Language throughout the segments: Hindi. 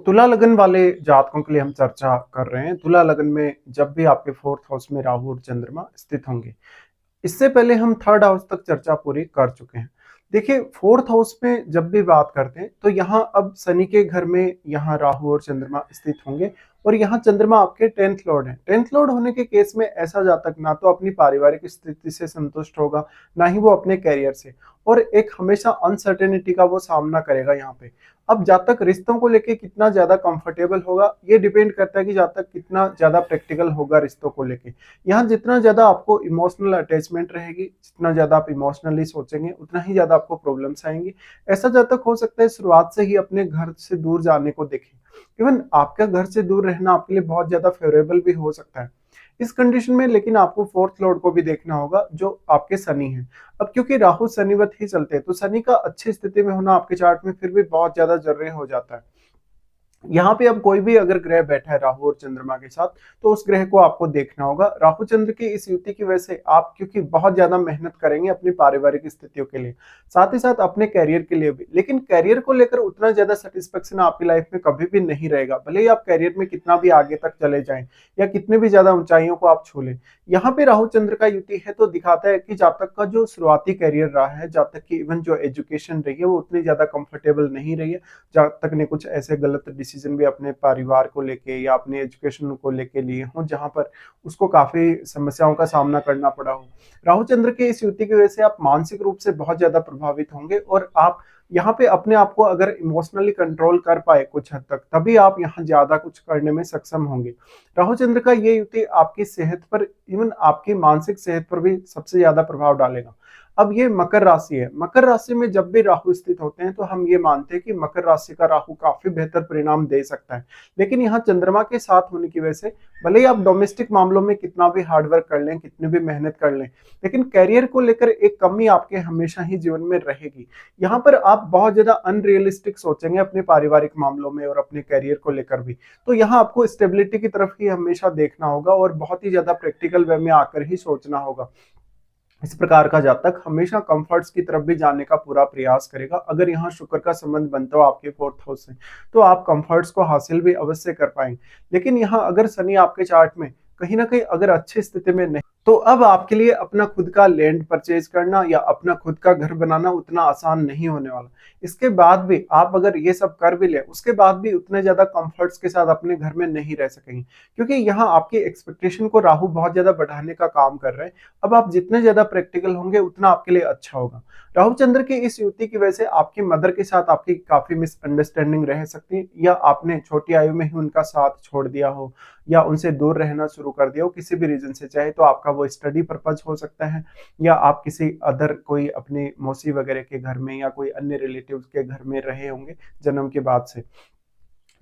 तुला लगन वाले जातकों के लिए हम चर्चा कर रहे हैं। तुला लगन में जब भी आपके फोर्थ हाउस में राहु और चंद्रमा स्थित होंगे, इससे पहले हम थर्ड हाउस तक चर्चा पूरी कर चुके हैं। देखिए, फोर्थ हाउस में जब भी बात करते हैं तो यहाँ अब शनि के घर में यहाँ राहु और चंद्रमा स्थित होंगे और यहाँ चंद्रमा आपके 10th लॉर्ड हैं। 10th लॉर्ड होने के केस में ऐसा जातक ना तो अपनी पारिवारिक स्थिति से संतुष्ट होगा, ना ही वो अपने कैरियर से, और एक हमेशा अनसर्टेनिटी का वो सामना करेगा यहाँ पे। अब जातक रिश्तों को लेके कितना ज्यादा कंफर्टेबल होगा ये डिपेंड करता है कि जातक कितना ज्यादा प्रैक्टिकल होगा रिश्तों को लेके। यहाँ जितना ज्यादा आपको इमोशनल अटैचमेंट रहेगी, जितना ज्यादा आप इमोशनली सोचेंगे, उतना ही ज्यादा आपको प्रॉब्लम्स आएंगी। ऐसा जातक हो सकता है शुरुआत से ही अपने घर से दूर जाने को देखे। इवन आपका घर से दूर रहना आपके लिए बहुत ज्यादा फेवरेबल भी हो सकता है इस कंडीशन में। लेकिन आपको फोर्थ लॉर्ड को भी देखना होगा जो आपके शनि है। अब क्योंकि राहु शनिवत ही चलते हैं तो शनि का अच्छी स्थिति में होना आपके चार्ट में फिर भी बहुत ज्यादा जरूरी हो जाता है। यहाँ पे अब कोई भी अगर ग्रह बैठा है राहु और चंद्रमा के साथ, तो उस ग्रह को आपको देखना होगा। राहु चंद्र की इस युति की वजह से आप क्योंकि बहुत ज्यादा मेहनत करेंगे अपनी पारिवारिक स्थितियों के लिए, साथ ही साथ अपने कैरियर के लिए भी। लेकिन कैरियर को लेकर उतना ज्यादा सेटिस्फेक्शन आपकी लाइफ में कभी भी नहीं रहेगा, भले ही आप कैरियर में कितना भी आगे तक चले जाएं या कितने भी ज्यादा ऊंचाइयों को आप छू लें। यहाँ पे राहु चंद्र का युति है तो दिखाता है कि जातक का जो शुरुआती कैरियर रहा है, जातक की इवन जो एजुकेशन रही है वो उतनी ज्यादा कंफर्टेबल नहीं रही है। जातक ने कुछ ऐसे गलत डिसीजन भी अपने परिवार को लेके या अपने एजुकेशन को लेके लिए हों जहां पर उसको काफी समस्याओं का सामना करना पड़ा हो। राहु चंद्र के इस युति की वजह से आप मानसिक रूप से बहुत ज्यादा प्रभावित होंगे और आप यहाँ पे अपने आप को अगर इमोशनली कंट्रोल कर पाए कुछ हद तक, तभी आप यहाँ ज्यादा कुछ करने में सक्षम होंगे। राहु चंद्र का ये युति आपकी सेहत पर, इवन आपकी मानसिक सेहत पर भी सबसे ज्यादा प्रभाव डालेगा। अब ये मकर राशि है। मकर राशि में जब भी राहु स्थित होते हैं तो हम ये मानते हैं कि मकर राशि का राहु काफी बेहतर परिणाम दे सकता है। लेकिन यहाँ चंद्रमा के साथ होने की वजह से भले ही आप डोमेस्टिक मामलों में कितना भी हार्डवर्क कर लें, कितनी भी मेहनत कर लें, लेकिन कैरियर को लेकर एक कमी आपके हमेशा ही जीवन में रहेगी। यहाँ पर आप बहुत ज्यादा अनरियलिस्टिक सोचेंगे अपने पारिवारिक मामलों में और अपने कैरियर को लेकर भी। तो यहाँ आपको स्टेबिलिटी की तरफ ही हमेशा देखना होगा और बहुत ही ज्यादा प्रैक्टिकल वे में आकर ही सोचना होगा। इस प्रकार का जातक हमेशा कंफर्ट्स की तरफ भी जाने का पूरा प्रयास करेगा। अगर यहाँ शुक्र का संबंध बनता हो आपके फोर्थ हाउस से तो आप कंफर्ट्स को हासिल भी अवश्य कर पाएंगे। लेकिन यहाँ अगर शनि आपके चार्ट में कहीं ना कहीं अगर अच्छी स्थिति में नहीं, तो अब आपके लिए अपना खुद का लैंड परचेज करना या अपना खुद का घर बनाना उतना आसान नहीं होने वाला। इसके बाद भी आप अगर ये सब कर भी ले, उसके बाद भी उतने ज्यादा कंफर्ट्स के साथ अपने घर में नहीं रह सकेंगे, क्योंकि यहाँ आपकी एक्सपेक्टेशन को राहु बहुत ज्यादा बढ़ाने का काम कर रहे हैं। अब आप जितने ज्यादा प्रैक्टिकल होंगे उतना आपके लिए अच्छा होगा। राहु चंद्र की इस युति की वजह से आपकी मदर के साथ आपकी काफी मिसअंडरस्टैंडिंग रह सकती है, या आपने छोटी आयु में ही उनका साथ छोड़ दिया हो या उनसे दूर रहना शुरू कर दिया हो किसी भी रीजन से। चाहे तो आपका वो स्टडी पर्पज हो सकता है, या आप किसी अदर कोई अपनी मौसी वगैरह के घर में या कोई अन्य रिलेटिव्स के घर में रहे होंगे जन्म के बाद से।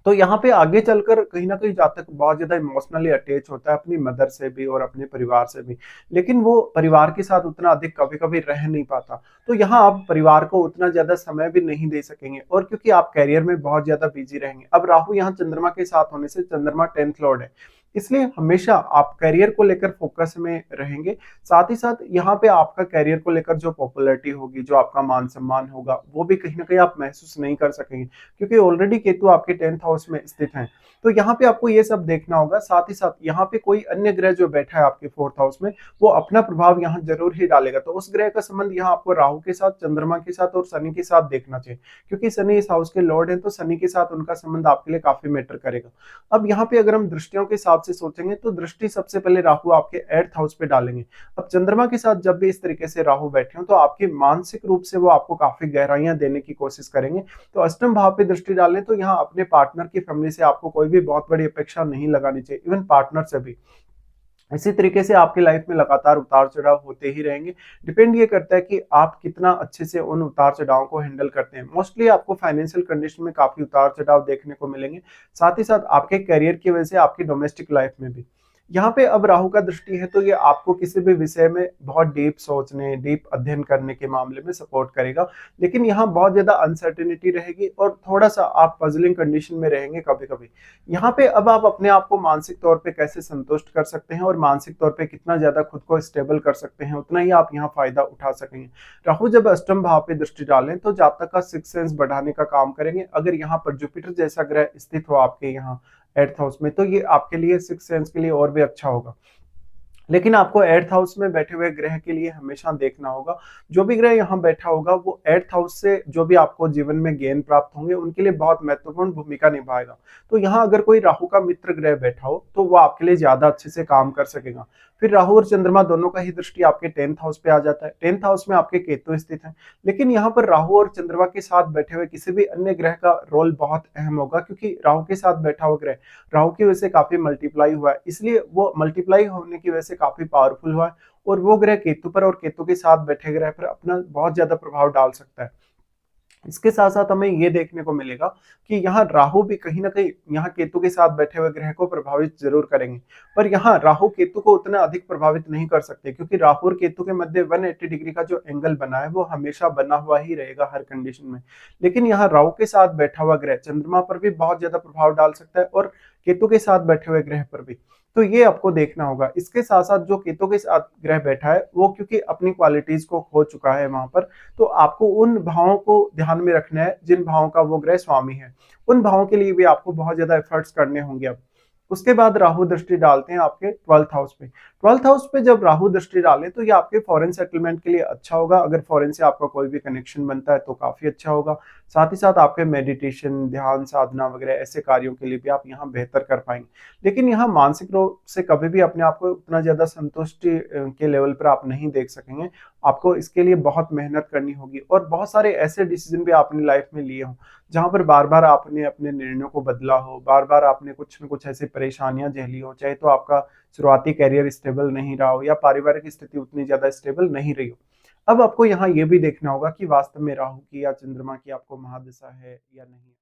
तो यहाँ पे आगे चलकर कहीं ना कहीं जातक बहुत ज्यादा इमोशनली अटैच होता है अपनी मदर से भी और अपने परिवार से भी, लेकिन वो परिवार के साथ उतना अधिक कभी कभी रह नहीं पाता। तो यहाँ आप परिवार को उतना ज्यादा समय भी नहीं दे सकेंगे, और क्योंकि आप कैरियर में बहुत ज्यादा बिजी रहेंगे। अब राहु यहाँ चंद्रमा के साथ होने से, चंद्रमा 10th लॉर्ड है, इसलिए हमेशा आप कैरियर को लेकर फोकस में रहेंगे। साथ ही साथ यहाँ पे आपका कैरियर को लेकर जो पॉपुलैरिटी होगी, जो आपका मान सम्मान होगा, वो भी कहीं ना कहीं आप महसूस नहीं कर सकेंगे, क्योंकि ऑलरेडी केतु आपके 10th हाउस में स्थित हैं। तो यहाँ पे आपको ये सब देखना होगा। साथ ही साथ यहाँ पे कोई अन्य ग्रह जो बैठा है आपके फोर्थ हाउस में, वो अपना प्रभाव यहाँ जरूर ही डालेगा। तो उस ग्रह का संबंध यहाँ आपको राहु के साथ, चंद्रमा के साथ और शनि के साथ देखना चाहिए, क्योंकि शनि इस हाउस के लॉर्ड है, तो शनि के साथ उनका संबंध आपके लिए काफी मैटर करेगा। अब यहाँ पे अगर हम दृष्टियों के हिसाब से सोचेंगे तो दृष्टि सबसे पहले राहु आपके 8th हाउस पे डालेंगे। अब चंद्रमा के साथ जब भी इस तरीके से राहु बैठे हो तो आपके मानसिक रूप से वो आपको काफी गहराइयां देने की कोशिश करेंगे। तो अष्टम भाव पे दृष्टि डालें तो यहाँ अपने पार्टनर की फैमिली से आपको कोई भी बहुत बड़ी अपेक्षा नहीं लगानी चाहिए, इवन पार्टनर से भी। इसी तरीके से आपकी लाइफ में लगातार उतार चढ़ाव होते ही रहेंगे। डिपेंड ये करता है कि आप कितना अच्छे से उन उतार चढ़ाव को हैंडल करते हैं। मोस्टली आपको फाइनेंशियल कंडीशन में काफी उतार चढ़ाव देखने को मिलेंगे, साथ ही साथ आपके करियर की वजह से आपकी डोमेस्टिक लाइफ में भी। यहाँ पे अब राहु का दृष्टि है तो ये आपको किसी भी विषय में बहुत डीप सोचने, डीप अध्ययन करने के मामले में सपोर्ट करेगा। लेकिन यहाँ बहुत ज़्यादा अनसर्टेनिटी रहेगी और थोड़ा-सा आप पज़लिंग कंडीशन में रहेंगे कभी-कभी। यहाँ पे अब आप अपने आप को मानसिक तौर पे कैसे संतुष्ट कर सकते हैं और मानसिक तौर पे कितना ज़्यादा खुद को स्टेबल कर सकते हैं, उतना ही आप यहाँ फ़ायदा उठा सकेंगे। राहु जब अष्टम भाव पे दृष्टि डालें तो जातक का सिक्स्थ सेंस बढ़ाने का काम करेंगे। अगर यहाँ पर जुपिटर जैसा ग्रह स्थित हो आपके यहाँ 8th हाउस में, तो ये आपके लिए सिक्स्थ सेंस के लिए और भी अच्छा होगा। लेकिन आपको 8th हाउस में बैठे हुए ग्रह के लिए हमेशा देखना होगा, जो भी ग्रह यहाँ बैठा होगा वो 8th हाउस से जो भी आपको जीवन में गेन प्राप्त होंगे उनके लिए बहुत महत्वपूर्ण भूमिका निभाएगा। तो यहाँ अगर कोई राहु का मित्र ग्रह बैठा हो तो वो आपके लिए ज्यादा अच्छे से काम कर सकेगा। फिर राहु और चंद्रमा दोनों का ही दृष्टि आपके 10th हाउस पे आ जाता है। 10th हाउस में आपके केतु स्थित है। लेकिन यहाँ पर राहु और चंद्रमा के साथ बैठे हुए किसी भी अन्य ग्रह का रोल बहुत अहम होगा, क्योंकि राहु के साथ बैठा हुआ ग्रह राहु की वजह से काफी मल्टीप्लाई हुआ है, इसलिए वो मल्टीप्लाई होने की वजह से काफी पावरफुल हुआ है और वो ग्रह केतु पर और केतु के साथ बैठे ग्रह पर अपना बहुत ज्यादा प्रभाव डाल सकता है। इसके साथ साथ हमें ये देखने को मिलेगा कि यहाँ राहु भी कहीं ना कहीं यहाँ केतु के साथ बैठे हुए ग्रह को प्रभावित जरूर करेंगे, पर यहाँ राहु केतु को उतना अधिक प्रभावित नहीं कर सकते, क्योंकि राहु और केतु के मध्य 180 डिग्री का जो एंगल बना है वो हमेशा बना हुआ ही रहेगा हर कंडीशन में। लेकिन यहाँ राहु के साथ बैठा हुआ ग्रह चंद्रमा पर भी बहुत ज्यादा प्रभाव डाल सकता है और केतु के साथ बैठे हुए ग्रह पर भी। तो ये आपको देखना होगा। इसके साथ साथ जो केतु के साथ ग्रह बैठा है वो क्योंकि अपनी क्वालिटीज को खो चुका है वहां पर, तो आपको उन भावों को ध्यान में रखना है जिन भावों का वो ग्रह स्वामी है। उन भावों के लिए भी आपको बहुत ज्यादा एफर्ट्स करने होंगे अब। उसके बाद राहु दृष्टि डालते हैं आपके 12th हाउस पे। 12th हाउस पे जब राहु दृष्टि डाले तो ये आपके फॉरेन सेटलमेंट के लिए अच्छा होगा। अगर फॉरेन से आपका कोई भी कनेक्शन बनता है तो काफी अच्छा होगा। साथ ही साथ आपके मेडिटेशन, ध्यान साधना वगैरह ऐसे कार्यों के लिए भी आप यहाँ बेहतर कर पाएंगे। लेकिन यहाँ मानसिक रूप से कभी भी अपने आप को उतना ज्यादा संतुष्टि के लेवल पर आप नहीं देख सकेंगे। आपको इसके लिए बहुत मेहनत करनी होगी और बहुत सारे ऐसे डिसीजन भी आपने लाइफ में लिए हों जहां पर बार बार आपने अपने निर्णयों को बदला हो, बार बार आपने कुछ न कुछ ऐसी परेशानियां झेली हो, चाहे तो आपका शुरुआती करियर स्टेबल नहीं रहा हो या पारिवारिक स्थिति उतनी ज्यादा स्टेबल नहीं रही हो। अब आपको यहाँ ये भी देखना होगा कि वास्तव में राहु की या चंद्रमा की आपको महादशा है या नहीं।